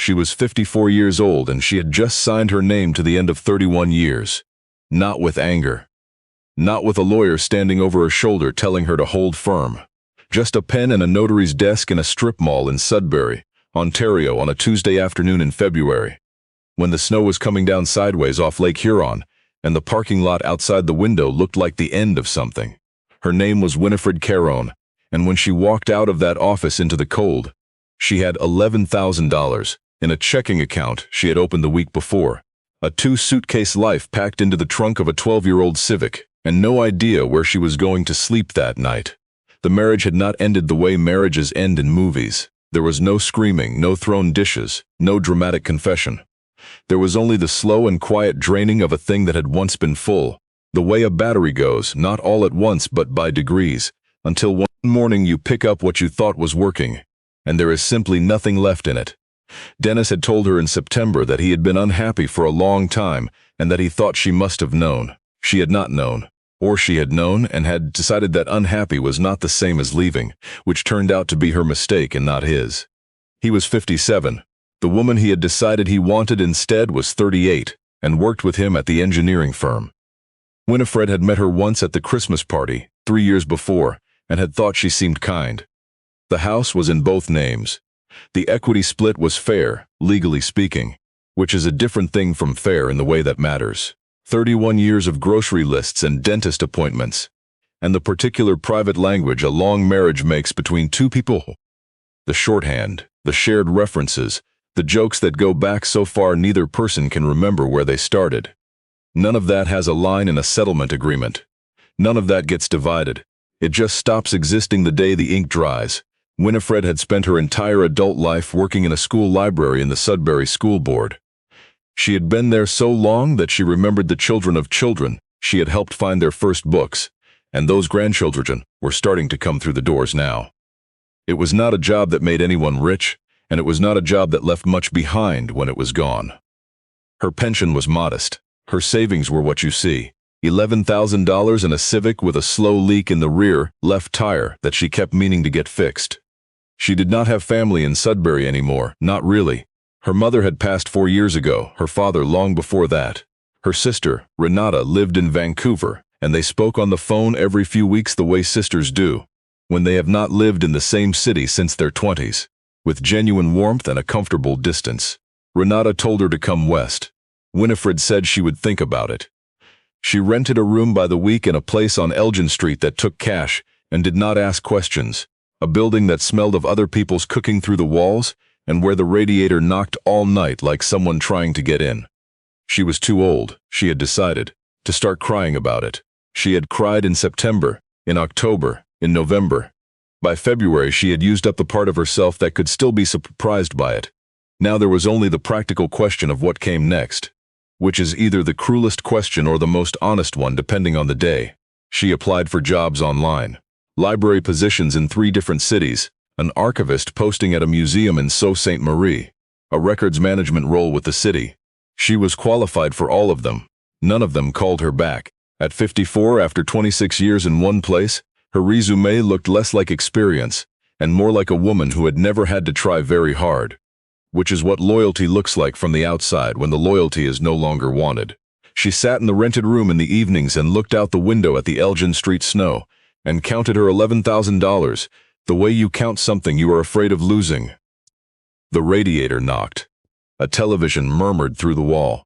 She was 54 years old and she had just signed her name to the end of 31 years. Not with anger. Not with a lawyer standing over her shoulder telling her to hold firm. Just a pen and a notary's desk in a strip mall in Sudbury, Ontario on a Tuesday afternoon in February, when the snow was coming down sideways off Lake Huron, and the parking lot outside the window looked like the end of something. Her name was Winifred Caron, and when she walked out of that office into the cold, she had $11,000 in a checking account she had opened the week before, a two-suitcase life packed into the trunk of a 12-year-old Civic, and no idea where she was going to sleep that night. The marriage had not ended the way marriages end in movies. There was no screaming, no thrown dishes, no dramatic confession. There was only the slow and quiet draining of a thing that had once been full, the way a battery goes, not all at once but by degrees, until one morning you pick up what you thought was working, and there is simply nothing left in it. Dennis had told her in September that he had been unhappy for a long time and that he thought she must have known. She had not known. Or she had known and had decided that unhappy was not the same as leaving, which turned out to be her mistake and not his. He was 57. The woman he had decided he wanted instead was 38 and worked with him at the engineering firm. Winifred had met her once at the Christmas party 3 years before and had thought she seemed kind. The house was in both names. The equity split was fair, legally speaking, which is a different thing from fair in the way that matters. 31 years of grocery lists and dentist appointments, and the particular private language a long marriage makes between two people. The shorthand, the shared references, the jokes that go back so far neither person can remember where they started. None of that has a line in a settlement agreement. None of that gets divided. It just stops existing the day the ink dries. Winifred had spent her entire adult life working in a school library in the Sudbury School Board. She had been there so long that she remembered the children of children she had helped find their first books, and those grandchildren were starting to come through the doors now. It was not a job that made anyone rich, and it was not a job that left much behind when it was gone. Her pension was modest. Her savings were what you see, $11,000 in a Civic with a slow leak in the rear left tire that she kept meaning to get fixed. She did not have family in Sudbury anymore, not really. Her mother had passed 4 years ago, her father long before that. Her sister, Renata, lived in Vancouver, and they spoke on the phone every few weeks the way sisters do, when they have not lived in the same city since their 20s, with genuine warmth and a comfortable distance. Renata told her to come west. Winifred said she would think about it. She rented a room by the week in a place on Elgin Street that took cash and did not ask questions, a building that smelled of other people's cooking through the walls, and where the radiator knocked all night like someone trying to get in. She was too old, she had decided, to start crying about it. She had cried in September, in October, in November. By February she had used up the part of herself that could still be surprised by it. Now there was only the practical question of what came next, which is either the cruelest question or the most honest one depending on the day. She applied for jobs online. Library positions in 3 different cities, an archivist posting at a museum in Sault Ste. Marie, a records management role with the city. She was qualified for all of them. None of them called her back. At 54, after 26 years in one place, her resume looked less like experience and more like a woman who had never had to try very hard, which is what loyalty looks like from the outside when the loyalty is no longer wanted. She sat in the rented room in the evenings and looked out the window at the Elgin Street snow and counted her $11,000, the way you count something you are afraid of losing. The radiator knocked. A television murmured through the wall.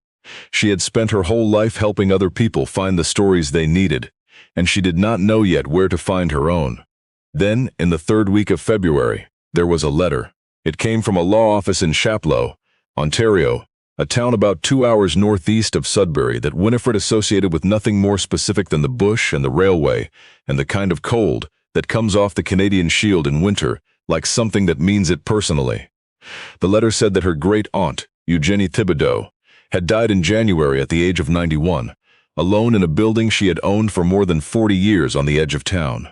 She had spent her whole life helping other people find the stories they needed, and she did not know yet where to find her own. Then, in the 3rd week of February, there was a letter. It came from a law office in Chapleau, Ontario, a town about 2 hours northeast of Sudbury that Winifred associated with nothing more specific than the bush and the railway and the kind of cold that comes off the Canadian Shield in winter like something that means it personally. The letter said that her great-aunt, Eugenie Thibodeau, had died in January at the age of 91, alone in a building she had owned for more than 40 years on the edge of town.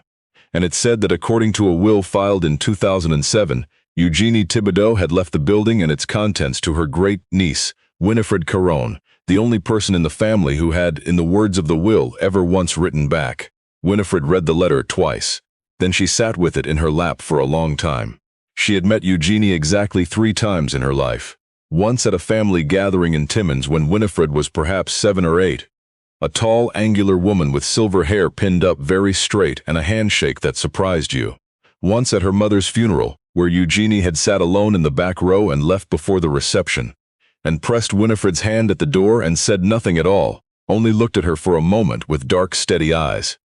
And it said that according to a will filed in 2007, Eugenie Thibodeau had left the building and its contents to her great-niece, Winifred Caron, the only person in the family who had, in the words of the will, ever once written back. Winifred read the letter twice. Then she sat with it in her lap for a long time. She had met Eugenie exactly 3 times in her life. Once at a family gathering in Timmins when Winifred was perhaps 7 or 8. A tall, angular woman with silver hair pinned up very straight and a handshake that surprised you. Once at her mother's funeral, where Eugenie had sat alone in the back row and left before the reception, and pressed Winifred's hand at the door and said nothing at all, only looked at her for a moment with dark, steady eyes.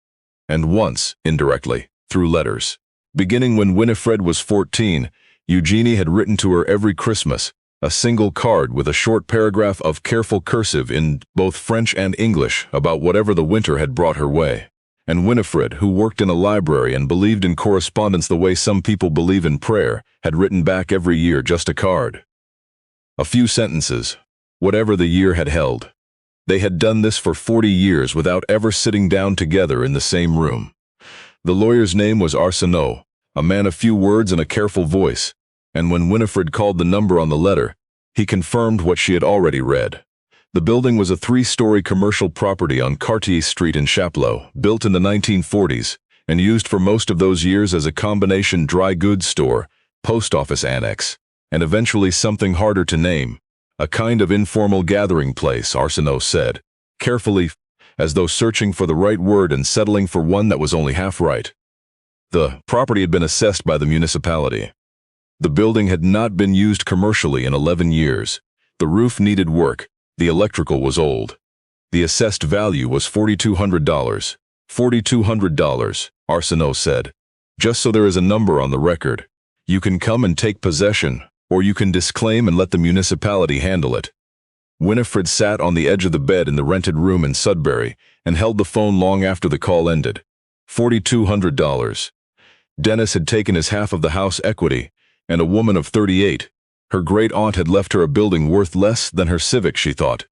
And once, indirectly, through letters. Beginning when Winifred was 14, Eugenie had written to her every Christmas, a single card with a short paragraph of careful cursive in both French and English about whatever the winter had brought her way. And Winifred, who worked in a library and believed in correspondence the way some people believe in prayer, had written back every year just a card. A few sentences, whatever the year had held. They had done this for 40 years without ever sitting down together in the same room. The lawyer's name was Arsenault, a man of few words and a careful voice, and when Winifred called the number on the letter, he confirmed what she had already read. The building was a 3-story commercial property on Cartier Street in Chapleau, built in the 1940s, and used for most of those years as a combination dry goods store, post office annex, and eventually something harder to name, a kind of informal gathering place, Arsenault said, carefully, as though searching for the right word and settling for one that was only half right. The property had been assessed by the municipality. The building had not been used commercially in 11 years. The roof needed work. The electrical was old. The assessed value was $4,200. $4,200, Arsenault said. Just so there is a number on the record. You can come and take possession, or you can disclaim and let the municipality handle it. Winifred sat on the edge of the bed in the rented room in Sudbury and held the phone long after the call ended. $4,200. Dennis had taken his half of the house equity, and a woman of 38. Her great-aunt had left her a building worth less than her Civic, she thought.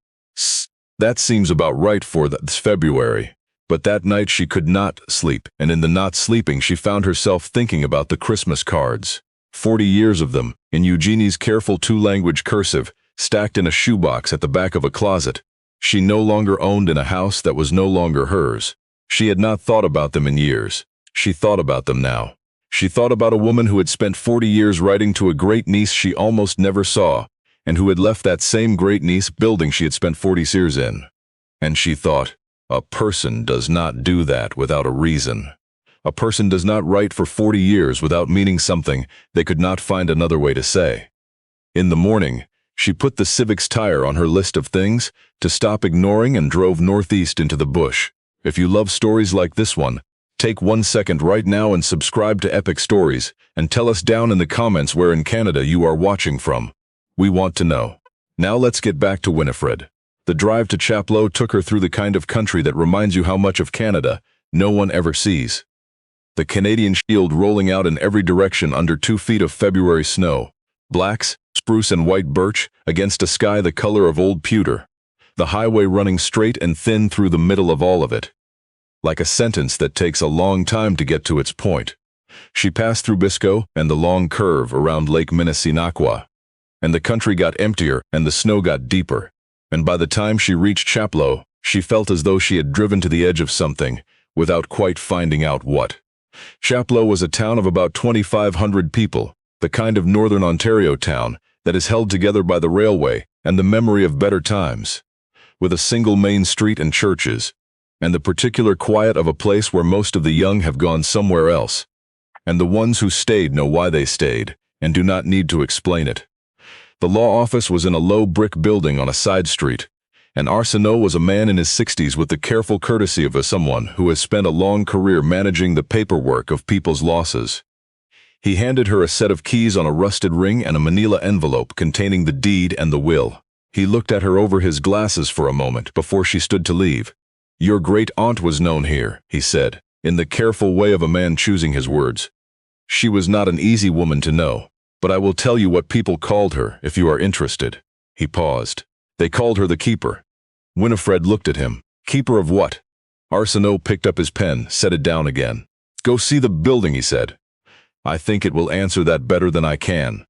That seems about right for this February. But that night she could not sleep, and in the not sleeping she found herself thinking about the Christmas cards. 40 years of them, in Eugenie's careful 2-language cursive, stacked in a shoebox at the back of a closet. She no longer owned in a house that was no longer hers. She had not thought about them in years. She thought about them now. She thought about a woman who had spent 40 years writing to a great niece she almost never saw, and who had left that same great niece building she had spent 40 years in. And she thought, a person does not do that without a reason. A person does not write for 40 years without meaning something they could not find another way to say. In the morning, she put the Civic's tire on her list of things to stop ignoring and drove northeast into the bush. If you love stories like this one, take 1 second right now and subscribe to Epic Stories, and tell us down in the comments where in Canada you are watching from. We want to know. Now let's get back to Winifred. The drive to Chapleau took her through the kind of country that reminds you how much of Canada no one ever sees. The Canadian Shield rolling out in every direction under 2 feet of February snow. Blacks, spruce and white birch, against a sky the color of old pewter. The highway running straight and thin through the middle of all of it. Like a sentence that takes a long time to get to its point. She passed through Bisco and the long curve around Lake Minnesinaqua. And the country got emptier and the snow got deeper. And by the time she reached Chapleau, she felt as though she had driven to the edge of something, without quite finding out what. Chapleau was a town of about 2,500 people, the kind of northern Ontario town that is held together by the railway and the memory of better times. With a single main street and churches, and the particular quiet of a place where most of the young have gone somewhere else, and the ones who stayed know why they stayed, and do not need to explain it. The law office was in a low brick building on a side street, and Arsenault was a man in his 60s with the careful courtesy of someone who has spent a long career managing the paperwork of people's losses. He handed her a set of keys on a rusted ring and a manila envelope containing the deed and the will. He looked at her over his glasses for a moment before she stood to leave. Your great-aunt was known here, he said, in the careful way of a man choosing his words. She was not an easy woman to know, but I will tell you what people called her if you are interested. He paused. They called her the Keeper. Winifred looked at him. Keeper of what? Arsenault picked up his pen, set it down again. Go see the building, he said. I think it will answer that better than I can.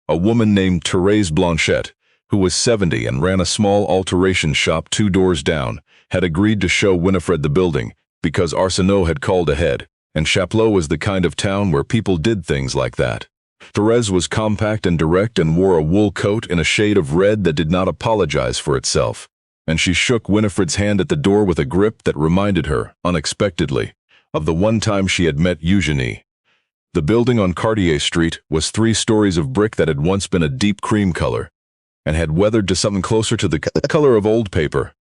A woman named Thérèse Blanchette, who was 70 and ran a small alteration shop 2 doors down, had agreed to show Winifred the building because Arsenault had called ahead, and Chapleau was the kind of town where people did things like that. Therese was compact and direct and wore a wool coat in a shade of red that did not apologize for itself, and she shook Winifred's hand at the door with a grip that reminded her, unexpectedly, of the one time she had met Eugenie. The building on Cartier Street was 3 stories of brick that had once been a deep cream color, and had weathered to something closer to the color of old paper.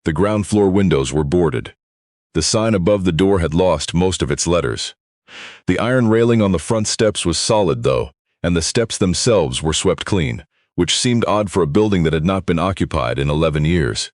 The ground floor windows were boarded. The sign above the door had lost most of its letters. The iron railing on the front steps was solid, though, and the steps themselves were swept clean, which seemed odd for a building that had not been occupied in 11 years.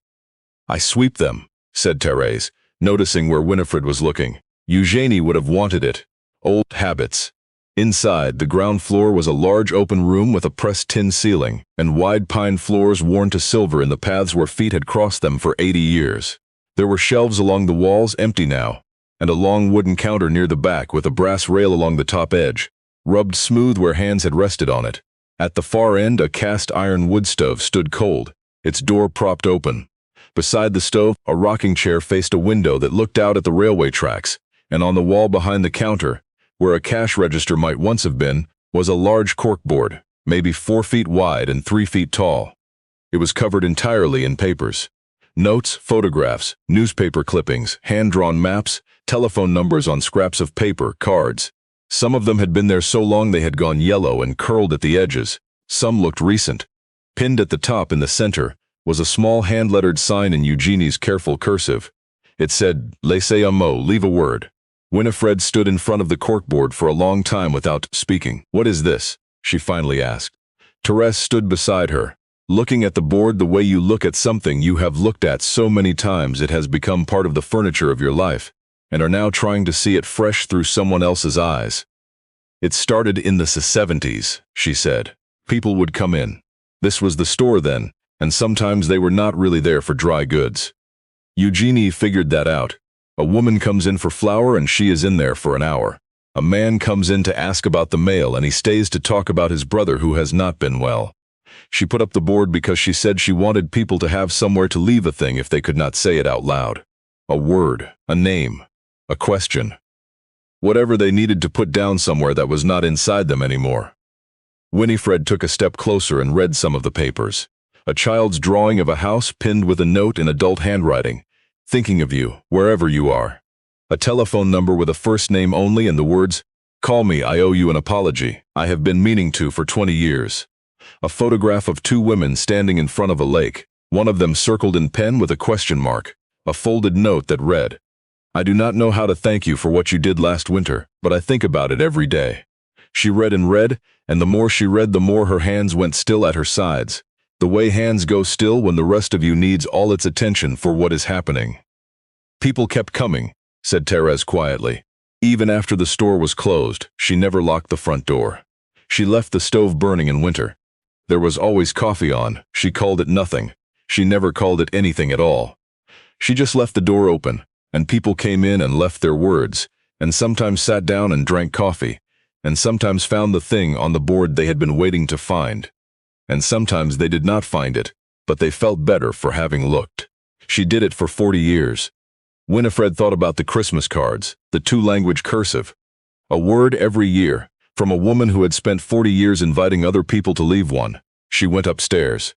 "I sweep them," said Therese, noticing where Winifred was looking. Eugenie would have wanted it. Old habits. Inside, the ground floor was a large open room with a pressed tin ceiling, and wide pine floors worn to silver in the paths where feet had crossed them for 80 years. There were shelves along the walls, empty now, and a long wooden counter near the back with a brass rail along the top edge, rubbed smooth where hands had rested on it. At the far end, a cast iron wood stove stood cold, its door propped open. Beside the stove, a rocking chair faced a window that looked out at the railway tracks, and on the wall behind the counter, where a cash register might once have been, was a large corkboard, maybe 4 feet wide and 3 feet tall. It was covered entirely in papers. Notes, photographs, newspaper clippings, hand-drawn maps, telephone numbers on scraps of paper, cards. Some of them had been there so long they had gone yellow and curled at the edges. Some looked recent. Pinned at the top in the center was a small hand-lettered sign in Eugenie's careful cursive. It said, "Laissez un mot, leave a word." Winifred stood in front of the corkboard for a long time without speaking. "What is this?" she finally asked. Therese stood beside her, looking at the board the way you look at something you have looked at so many times it has become part of the furniture of your life, and are now trying to see it fresh through someone else's eyes. "It started in the 70s, she said. "People would come in. This was the store then, and sometimes they were not really there for dry goods. Eugenie figured that out. A woman comes in for flour and she is in there for an hour. A man comes in to ask about the mail and he stays to talk about his brother who has not been well. She put up the board because she said she wanted people to have somewhere to leave a thing if they could not say it out loud. A word, a name, a question. Whatever they needed to put down somewhere that was not inside them anymore." Winifred took a step closer and read some of the papers. A child's drawing of a house pinned with a note in adult handwriting, "Thinking of you, wherever you are." A telephone number with a first name only and the words, "Call me, I owe you an apology. I have been meaning to for 20 years. A photograph of 2 women standing in front of a lake, one of them circled in pen with a question mark. A folded note that read, "I do not know how to thank you for what you did last winter, but I think about it every day." She read and read, and the more she read the more her hands went still at her sides. The way hands go still when the rest of you needs all its attention for what is happening. "People kept coming," said Therese quietly. "Even after the store was closed, she never locked the front door. She left the stove burning in winter. There was always coffee on. She called it nothing. She never called it anything at all. She just left the door open, and people came in and left their words, and sometimes sat down and drank coffee, and sometimes found the thing on the board they had been waiting to find. And sometimes they did not find it, but they felt better for having looked. She did it for 40 years. Winifred thought about the Christmas cards, the 2-language cursive. A word every year, from a woman who had spent 40 years inviting other people to leave one. She went upstairs.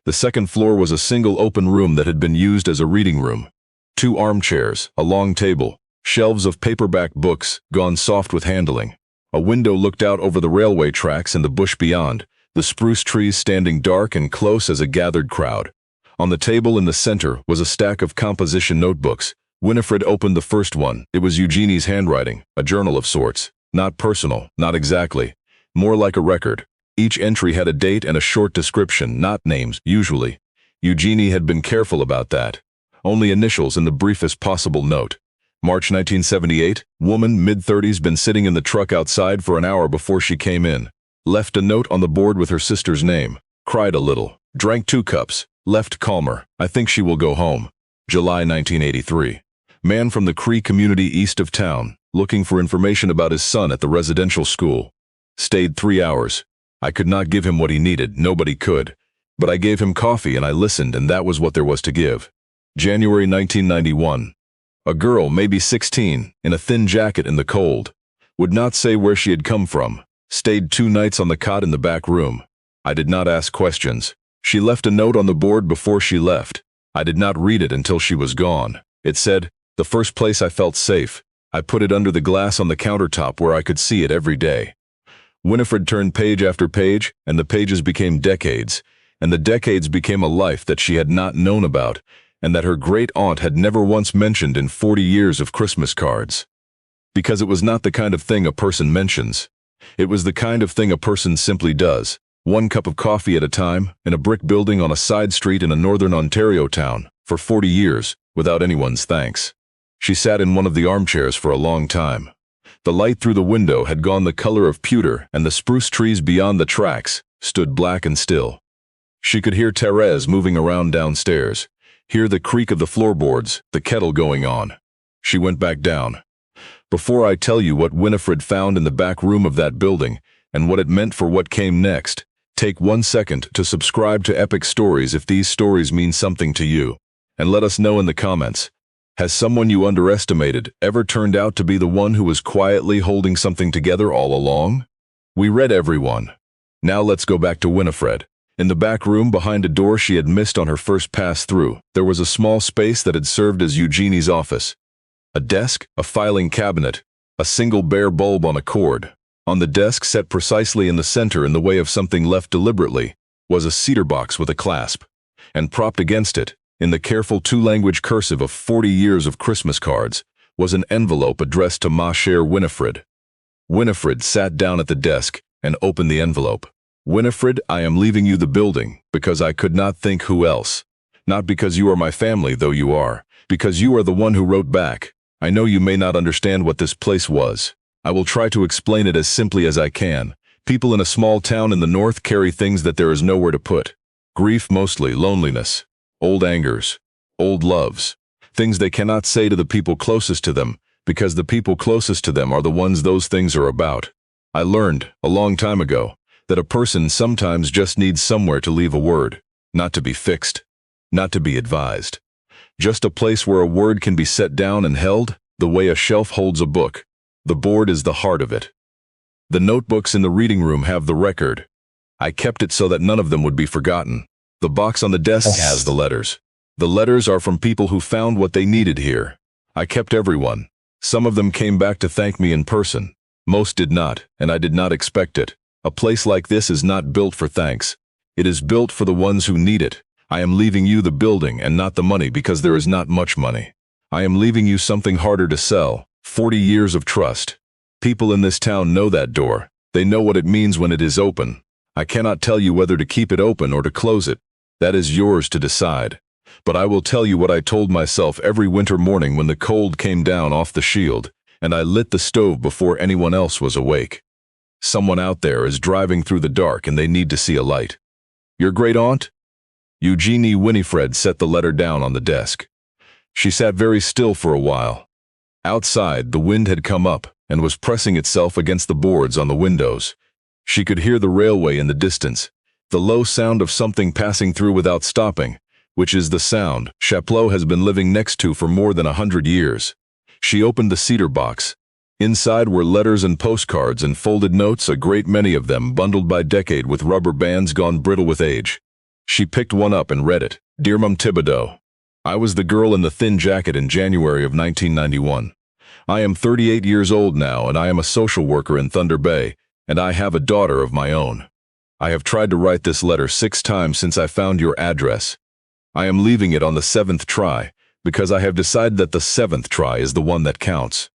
The second floor was a single open room that had been used as a reading room. 2 armchairs, a long table, shelves of paperback books, gone soft with handling. A window looked out over the railway tracks and the bush beyond, the spruce trees standing dark and close as a gathered crowd. On the table in the center was a stack of composition notebooks. Winifred opened the first one. It was Eugenie's handwriting, a journal of sorts. Not personal, not exactly. More like a record. Each entry had a date and a short description, not names, usually. Eugenie had been careful about that. Only initials in the briefest possible note. March 1978, woman, mid-30s, been sitting in the truck outside for an hour before she came in. Left a note on the board with her sister's name. Cried a little. Drank 2 cups. Left calmer. I think she will go home. July 1983. Man from the Cree community east of town, looking for information about his son at the residential school. Stayed 3 hours. I could not give him what he needed, nobody could. But I gave him coffee and I listened, and that was what there was to give. January 1991. A girl, maybe 16, in a thin jacket in the cold. Would not say where she had come from. Stayed 2 nights on the cot in the back room. I did not ask questions. She left a note on the board before she left. I did not read it until she was gone. It said, "The first place I felt safe. I put it under the glass on the countertop where I could see it every day." Winifred turned page after page, and the pages became decades, and the decades became a life that she had not known about, and that her great-aunt had never once mentioned in 40 years of Christmas cards. Because it was not the kind of thing a person mentions. It was the kind of thing a person simply does, 1 cup of coffee at a time, in a brick building on a side street in a northern Ontario town, for 40 years, without anyone's thanks. She sat in one of the armchairs for a long time. The light through the window had gone the color of pewter, and the spruce trees beyond the tracks stood black and still. She could hear Therese moving around downstairs, hear the creak of the floorboards, the kettle going on. She went back down. Before I tell you what Winifred found in the back room of that building, and what it meant for what came next, take 1 second to subscribe to Epic Stories if these stories mean something to you, and let us know in the comments. Has someone you underestimated ever turned out to be the one who was quietly holding something together all along? We read everyone. Now let's go back to Winifred. In the back room behind a door she had missed on her first pass through, there was a small space that had served as Eugenie's office. A desk, a filing cabinet, a single bare bulb on a cord. On the desk, set precisely in the center in the way of something left deliberately, was a cedar box with a clasp. And propped against it, in the careful 2-language cursive of 40 years of Christmas cards, was an envelope addressed to Ma chère Winifred. Winifred sat down at the desk and opened the envelope. "Winifred, I am leaving you the building, because I could not think who else. Not because you are my family, though you are, because you are the one who wrote back. I know you may not understand what this place was. I will try to explain it as simply as I can. People in a small town in the north carry things that there is nowhere to put. Grief mostly, loneliness, old angers, old loves. Things they cannot say to the people closest to them, because the people closest to them are the ones those things are about. I learned, a long time ago, that a person sometimes just needs somewhere to leave a word, not to be fixed, not to be advised. Just a place where a word can be set down and held, the way a shelf holds a book. The board is the heart of it. The notebooks in the reading room have the record. I kept it so that none of them would be forgotten. The box on the desk has the letters. The letters are from people who found what they needed here. I kept everyone. Some of them came back to thank me in person. Most did not, and I did not expect it. A place like this is not built for thanks. It is built for the ones who need it. I am leaving you the building and not the money because there is not much money. I am leaving you something harder to sell, 40 years of trust. People in this town know that door. They know what it means when it is open. I cannot tell you whether to keep it open or to close it. That is yours to decide. But I will tell you what I told myself every winter morning when the cold came down off the shield, and I lit the stove before anyone else was awake. Someone out there is driving through the dark and they need to see a light. Your great-aunt? Eugenie Winifred set the letter down on the desk. She sat very still for a while. Outside, the wind had come up and was pressing itself against the boards on the windows. She could hear the railway in the distance, the low sound of something passing through without stopping, which is the sound Chaplot has been living next to for more than 100 years. She opened the cedar box. Inside were letters and postcards and folded notes, a great many of them bundled by decade with rubber bands gone brittle with age. She picked one up and read it. Dear Mum Thibodeau, I was the girl in the thin jacket in January of 1991. I am 38 years old now, and I am a social worker in Thunder Bay, and I have a daughter of my own. I have tried to write this letter 6 times since I found your address. I am leaving it on the 7th try, because I have decided that the 7th try is the one that counts.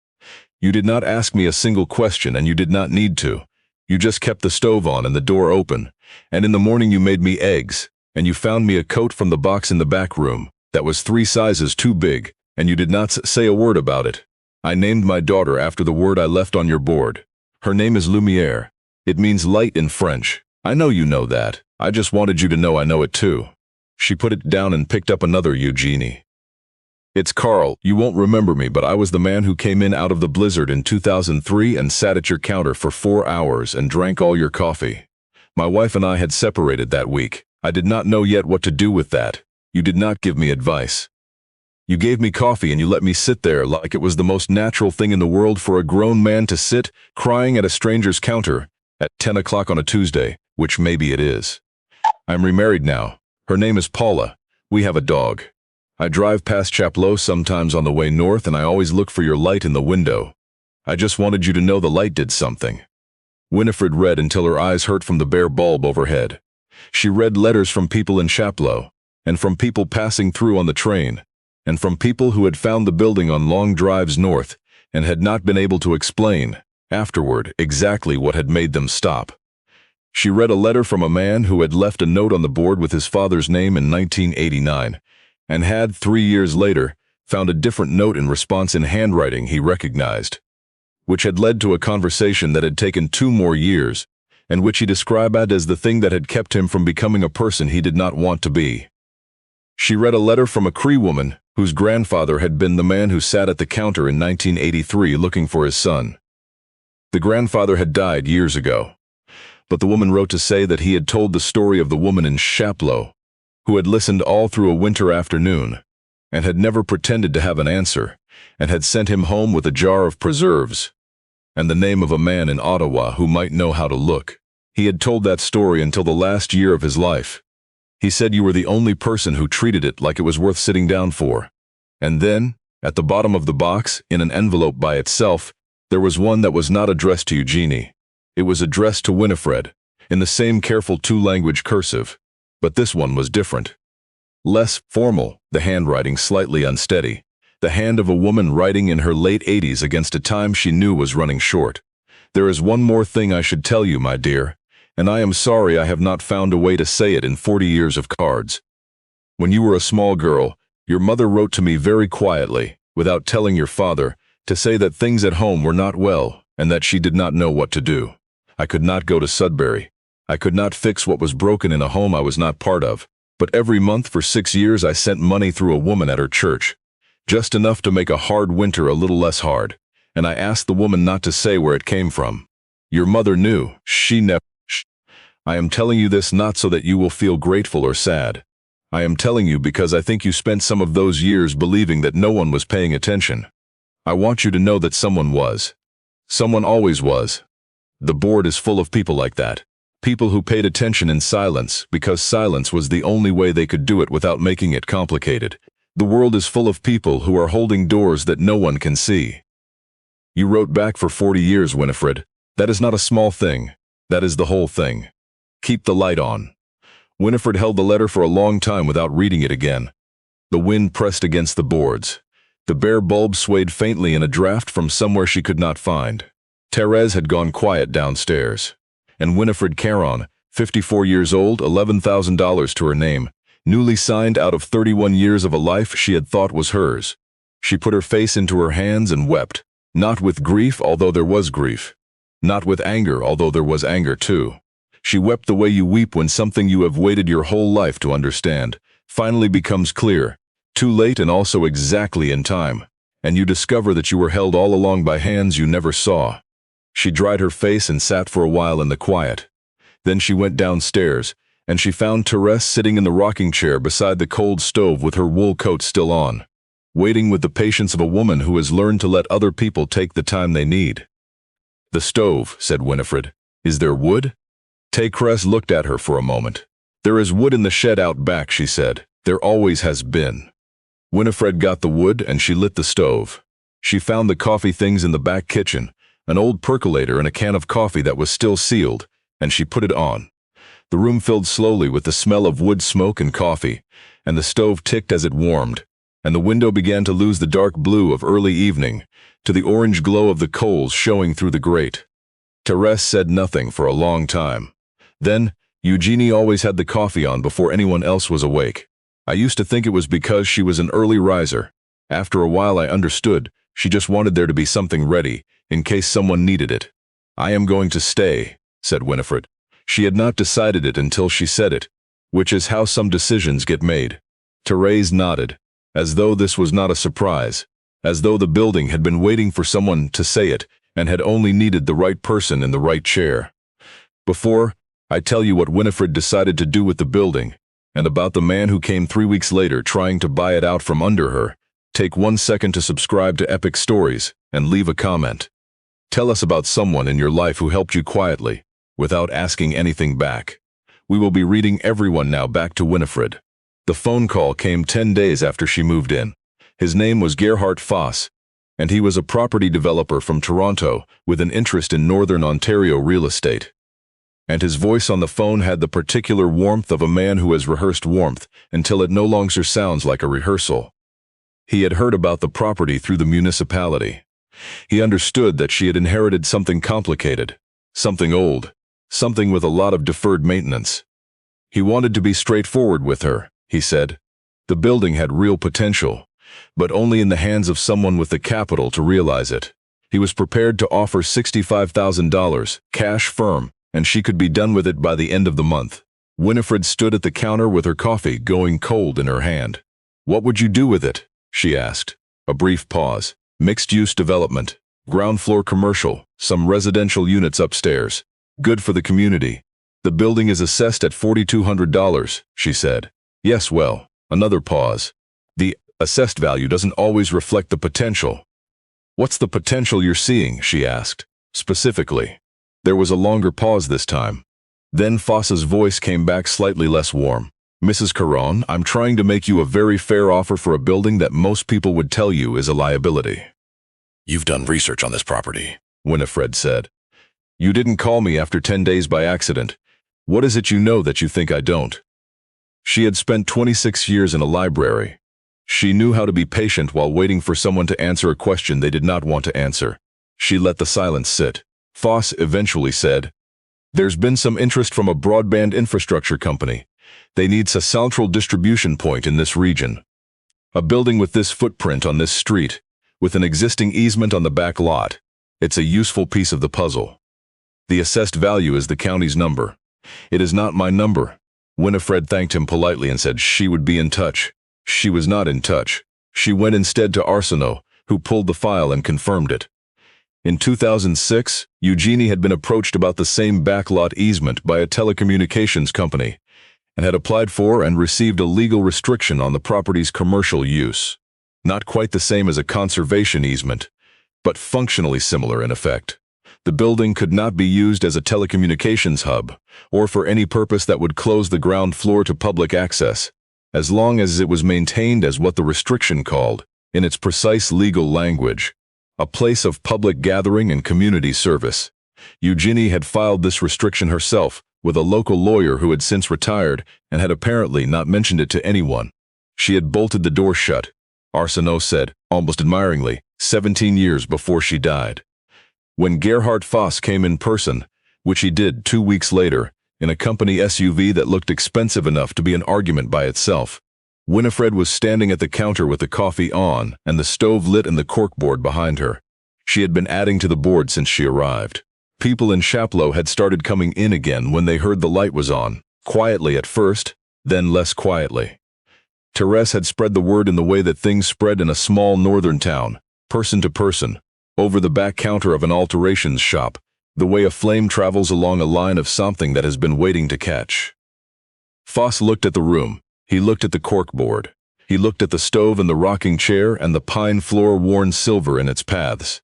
You did not ask me a single question, and you did not need to. You just kept the stove on and the door open, and in the morning you made me eggs, and you found me a coat from the box in the back room that was 3 sizes too big, and you did not say a word about it. I named my daughter after the word I left on your board. Her name is Lumière. It means light in French. I know you know that. I just wanted you to know I know it too. She put it down and picked up another Eugenie. It's Carl. You won't remember me, but I was the man who came in out of the blizzard in 2003 and sat at your counter for 4 hours and drank all your coffee. My wife and I had separated that week. I did not know yet what to do with that. You did not give me advice. You gave me coffee and you let me sit there like it was the most natural thing in the world for a grown man to sit, crying at a stranger's counter, At 10 o'clock on a Tuesday, which maybe it is. I'm remarried now. Her name is Paula. We have a dog. I drive past Chapleau sometimes on the way north, and I always look for your light in the window. I just wanted you to know the light did something." Winifred read until her eyes hurt from the bare bulb overhead. She read letters from people in Chapleau, and from people passing through on the train, and from people who had found the building on long drives north and had not been able to explain, afterward, exactly what had made them stop. She read a letter from a man who had left a note on the board with his father's name in 1989, and had, 3 years later, found a different note in response in handwriting he recognized, which had led to a conversation that had taken 2 more years, and which he described as the thing that had kept him from becoming a person he did not want to be. She read a letter from a Cree woman whose grandfather had been the man who sat at the counter in 1983 looking for his son. The grandfather had died years ago, but the woman wrote to say that he had told the story of the woman in Chapleau, who had listened all through a winter afternoon, and had never pretended to have an answer, and had sent him home with a jar of preserves, and the name of a man in Ottawa who might know how to look. He had told that story until the last year of his life. He said you were the only person who treated it like it was worth sitting down for. And then, at the bottom of the box, in an envelope by itself, there was one that was not addressed to Eugenie. It was addressed to Winifred, in the same careful 2-language cursive, but this one was different. Less formal, the handwriting slightly unsteady, the hand of a woman writing in her late 80s against a time she knew was running short. "There is one more thing I should tell you, my dear, and I am sorry I have not found a way to say it in 40 years of cards. When you were a small girl, your mother wrote to me very quietly, without telling your father, to say that things at home were not well and that she did not know what to do. I could not go to Sudbury. I could not fix what was broken in a home I was not part of, but every month for 6 years I sent money through a woman at her church, just enough to make a hard winter a little less hard, and I asked the woman not to say where it came from. Your mother knew. She never. I am telling you this not so that you will feel grateful or sad. I am telling you because I think you spent some of those years believing that no one was paying attention. I want you to know that someone was. Someone always was. The board is full of people like that. People who paid attention in silence because silence was the only way they could do it without making it complicated. The world is full of people who are holding doors that no one can see." You wrote back for 40 years, Winifred. That is not a small thing. That is the whole thing. Keep the light on. Winifred held the letter for a long time without reading it again. The wind pressed against the boards. The bare bulb swayed faintly in a draft from somewhere she could not find. Therese had gone quiet downstairs, and Winifred Caron, 54 years old, $11,000 to her name, newly signed out of 31 years of a life she had thought was hers. She put her face into her hands and wept, not with grief, although there was grief, not with anger, although there was anger too. She wept the way you weep when something you have waited your whole life to understand finally becomes clear, too late and also exactly in time, and you discover that you were held all along by hands you never saw. She dried her face and sat for a while in the quiet. Then she went downstairs, and she found Therese sitting in the rocking chair beside the cold stove with her wool coat still on, waiting with the patience of a woman who has learned to let other people take the time they need. "The stove," said Winifred. "Is there wood?" Therese looked at her for a moment. "There is wood in the shed out back," she said. "There always has been." Winifred got the wood and she lit the stove. She found the coffee things in the back kitchen, an old percolator and a can of coffee that was still sealed, and she put it on. The room filled slowly with the smell of wood smoke and coffee, and the stove ticked as it warmed, and the window began to lose the dark blue of early evening to the orange glow of the coals showing through the grate. Therese said nothing for a long time. Then, Eugenie always had the coffee on before anyone else was awake. I used to think it was because she was an early riser. After a while I understood, she just wanted there to be something ready, in case someone needed it. "I am going to stay," said Winifred. She had not decided it until she said it, which is how some decisions get made. Therese nodded, as though this was not a surprise, as though the building had been waiting for someone to say it and had only needed the right person in the right chair. Before I tell you what Winifred decided to do with the building, and about the man who came 3 weeks later trying to buy it out from under her, take 1 second to subscribe to Epic Stories and leave a comment. Tell us about someone in your life who helped you quietly, without asking anything back. We will be reading everyone now back to Winifred. The phone call came 10 days after she moved in. His name was Gerhard Foss, and he was a property developer from Toronto with an interest in Northern Ontario real estate. And his voice on the phone had the particular warmth of a man who has rehearsed warmth until it no longer sounds like a rehearsal. He had heard about the property through the municipality. He understood that she had inherited something complicated, something old, something with a lot of deferred maintenance. He wanted to be straightforward with her, he said. The building had real potential, but only in the hands of someone with the capital to realize it. He was prepared to offer $65,000, cash firm, and she could be done with it by the end of the month. Winifred stood at the counter with her coffee going cold in her hand. "What would you do with it?" she asked. A brief pause. "Mixed-use development, ground floor commercial, some residential units upstairs. Good for the community. The building is assessed at $4,200, she said. "Yes, well." Another pause. "The assessed value doesn't always reflect the potential." "What's the potential you're seeing?" she asked. "Specifically." There was a longer pause this time. Then Foss's voice came back slightly less warm. "Mrs. Caron, I'm trying to make you a very fair offer for a building that most people would tell you is a liability." "You've done research on this property," Winifred said. "You didn't call me after 10 days by accident. What is it you know that you think I don't?" She had spent 26 years in a library. She knew how to be patient while waiting for someone to answer a question they did not want to answer. She let the silence sit. Foss eventually said, "There's been some interest from a broadband infrastructure company. They need a central distribution point in this region. A building with this footprint on this street, with an existing easement on the back lot. It's a useful piece of the puzzle. The assessed value is the county's number. It is not my number." Winifred thanked him politely and said she would be in touch. She was not in touch. She went instead to Arsenault, who pulled the file and confirmed it. In 2006, Eugenie had been approached about the same backlot easement by a telecommunications company and had applied for and received a legal restriction on the property's commercial use. Not quite the same as a conservation easement, but functionally similar in effect. The building could not be used as a telecommunications hub or for any purpose that would close the ground floor to public access, as long as it was maintained as what the restriction called, in its precise legal language, a place of public gathering and community service. Eugenie had filed this restriction herself with a local lawyer who had since retired and had apparently not mentioned it to anyone. She had bolted the door shut, Arsenault said, almost admiringly, 17 years before she died. When Gerhard Foss came in person, which he did 2 weeks later, in a company SUV that looked expensive enough to be an argument by itself, Winifred was standing at the counter with the coffee on and the stove lit and the corkboard behind her. She had been adding to the board since she arrived. People in Chapleau had started coming in again when they heard the light was on, quietly at first, then less quietly. Therese had spread the word in the way that things spread in a small northern town, person to person, over the back counter of an alterations shop, the way a flame travels along a line of something that has been waiting to catch. Foss looked at the room. He looked at the corkboard. He looked at the stove and the rocking chair and the pine floor worn silver in its paths.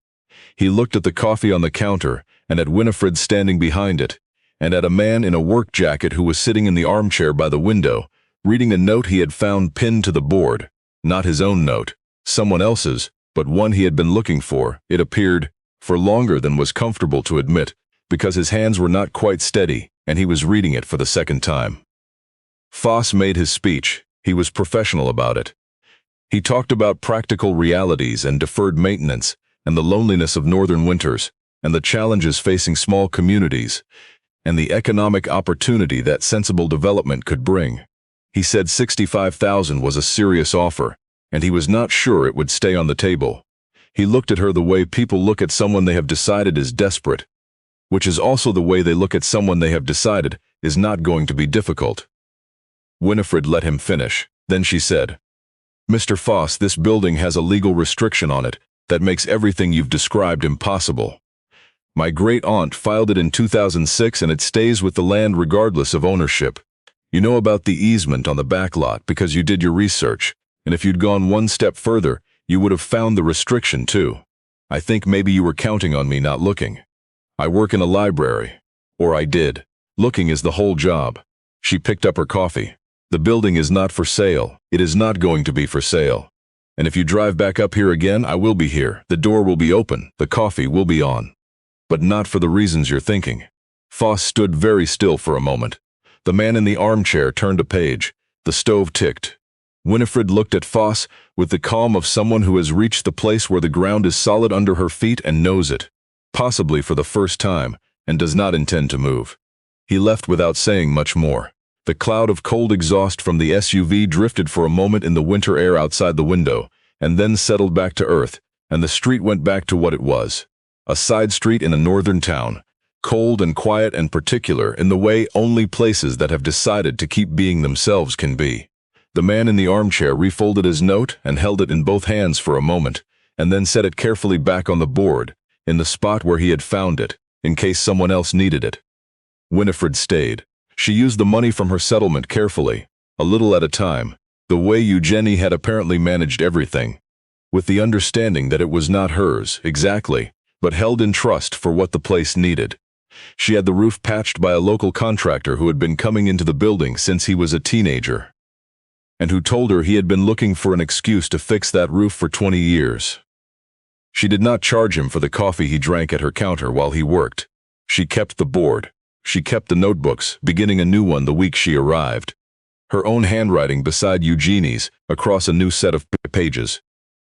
He looked at the coffee on the counter and at Winifred standing behind it, and at a man in a work jacket who was sitting in the armchair by the window, reading a note he had found pinned to the board. Not his own note, someone else's, but one he had been looking for, it appeared, for longer than was comfortable to admit, because his hands were not quite steady, and he was reading it for the second time. Foss made his speech. He was professional about it. He talked about practical realities and deferred maintenance, and the loneliness of northern winters, and the challenges facing small communities, and the economic opportunity that sensible development could bring. He said $65,000 was a serious offer, and he was not sure it would stay on the table. He looked at her the way people look at someone they have decided is desperate, which is also the way they look at someone they have decided is not going to be difficult. Winifred let him finish. Then she said, "Mr. Foss, this building has a legal restriction on it that makes everything you've described impossible. My great-aunt filed it in 2006 and it stays with the land regardless of ownership. You know about the easement on the back lot because you did your research, and if you'd gone one step further, you would have found the restriction too. I think maybe you were counting on me not looking. I work in a library. Or I did. Looking is the whole job. She picked up her coffee. The building is not for sale. It is not going to be for sale. And if you drive back up here again, I will be here. The door will be open. The coffee will be on. But not for the reasons you're thinking. Foss stood very still for a moment. The man in the armchair turned a page. The stove ticked. Winifred looked at Foss with the calm of someone who has reached the place where the ground is solid under her feet and knows it, possibly for the first time, and does not intend to move. He left without saying much more. The cloud of cold exhaust from the SUV drifted for a moment in the winter air outside the window, and then settled back to earth, and the street went back to what it was. A side street in a northern town, cold and quiet and particular in the way only places that have decided to keep being themselves can be. The man in the armchair refolded his note and held it in both hands for a moment, and then set it carefully back on the board, in the spot where he had found it, in case someone else needed it. Winifred stayed. She used the money from her settlement carefully, a little at a time, the way Eugenie had apparently managed everything, with the understanding that it was not hers, exactly, but held in trust for what the place needed. She had the roof patched by a local contractor who had been coming into the building since he was a teenager, and who told her he had been looking for an excuse to fix that roof for 20 years. She did not charge him for the coffee he drank at her counter while he worked. She kept the board. She kept the notebooks, beginning a new one the week she arrived. Her own handwriting beside Eugenie's, across a new set of pages.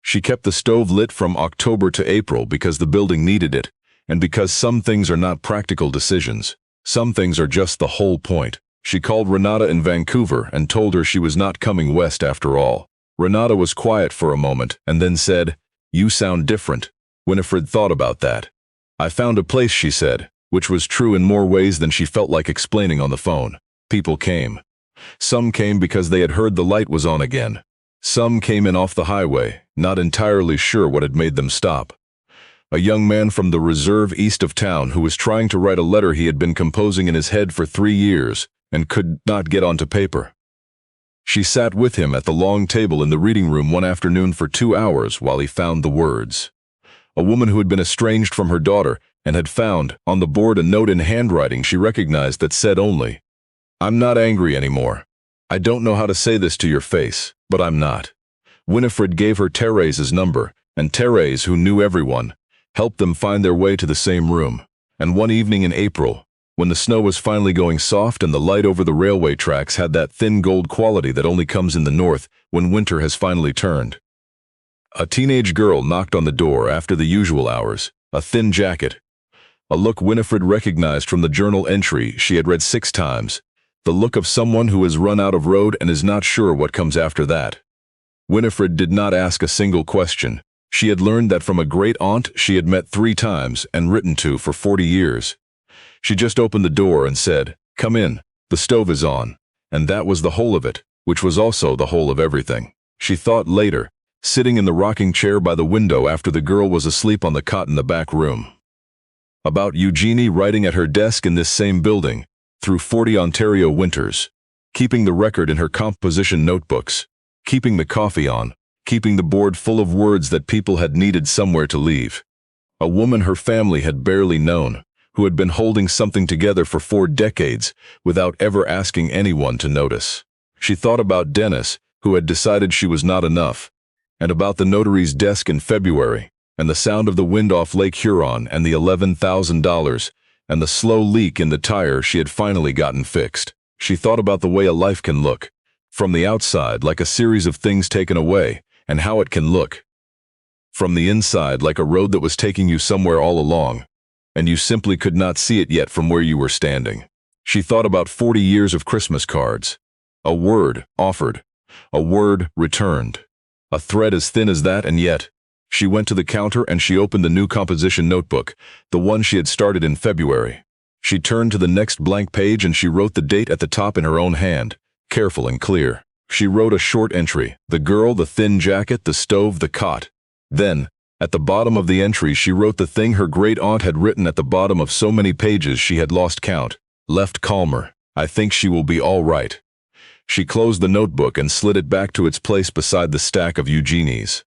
She kept the stove lit from October to April because the building needed it, and because some things are not practical decisions. Some things are just the whole point. She called Renata in Vancouver and told her she was not coming west after all. Renata was quiet for a moment and then said, "You sound different." Winifred thought about that. "I found a place," she said, which was true in more ways than she felt like explaining on the phone. People came. Some came because they had heard the light was on again. Some came in off the highway, not entirely sure what had made them stop. A young man from the reserve east of town who was trying to write a letter he had been composing in his head for 3 years and could not get onto paper. She sat with him at the long table in the reading room one afternoon for 2 hours while he found the words. A woman who had been estranged from her daughter and had found on the board a note in handwriting she recognized that said only, "I'm not angry anymore. I don't know how to say this to your face, but I'm not." Winifred gave her Therese's number, and Therese, who knew everyone, helped them find their way to the same room. And one evening in April, when the snow was finally going soft and the light over the railway tracks had that thin gold quality that only comes in the north when winter has finally turned, a teenage girl knocked on the door after the usual hours, a thin jacket. A look Winifred recognized from the journal entry she had read 6 times, the look of someone who has run out of road and is not sure what comes after that. Winifred did not ask a single question. She had learned that from a great-aunt she had met 3 times and written to for 40 years. She just opened the door and said, "Come in, the stove is on," and that was the whole of it, which was also the whole of everything. She thought later, sitting in the rocking chair by the window after the girl was asleep on the cot in the back room, about Eugenie writing at her desk in this same building, through 40 Ontario winters, keeping the record in her composition notebooks, keeping the coffee on, keeping the board full of words that people had needed somewhere to leave. A woman her family had barely known, who had been holding something together for 4 decades without ever asking anyone to notice. She thought about Dennis, who had decided she was not enough, and about the notary's desk in February, and the sound of the wind off Lake Huron and the $11,000, and the slow leak in the tire she had finally gotten fixed. She thought about the way a life can look, from the outside like a series of things taken away, and how it can look from the inside like a road that was taking you somewhere all along, and you simply could not see it yet from where you were standing. She thought about 40 years of Christmas cards. A word offered, a word returned, a thread as thin as that, and yet. She went to the counter and she opened the new composition notebook, the one she had started in February. She turned to the next blank page and she wrote the date at the top in her own hand, careful and clear. She wrote a short entry, the girl, the thin jacket, the stove, the cot. Then, at the bottom of the entry she wrote the thing her great-aunt had written at the bottom of so many pages she had lost count, left calmer. "I think she will be all right." She closed the notebook and slid it back to its place beside the stack of Eugenie's.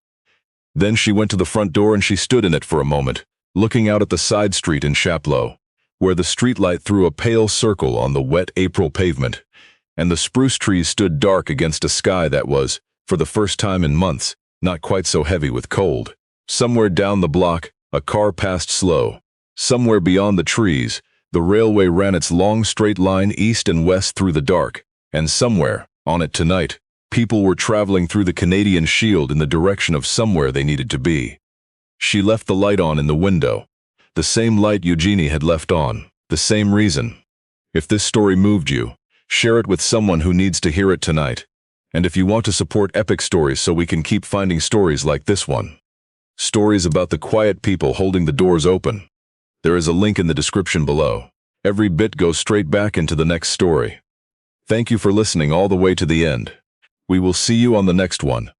Then she went to the front door and she stood in it for a moment, looking out at the side street in Chapleau. where the streetlight threw a pale circle on the wet April pavement, and the spruce trees stood dark against a sky that was, for the first time in months, not quite so heavy with cold. Somewhere down the block, a car passed slow. Somewhere beyond the trees, the railway ran its long straight line east and west through the dark, and somewhere, on it tonight, people were traveling through the Canadian Shield in the direction of somewhere they needed to be. She left the light on in the window, the same light Eugenie had left on, the same reason. If this story moved you, share it with someone who needs to hear it tonight. And if you want to support epic stories so we can keep finding stories like this one, stories about the quiet people holding the doors open, there is a link in the description below. Every bit goes straight back into the next story. Thank you for listening all the way to the end. We will see you on the next one.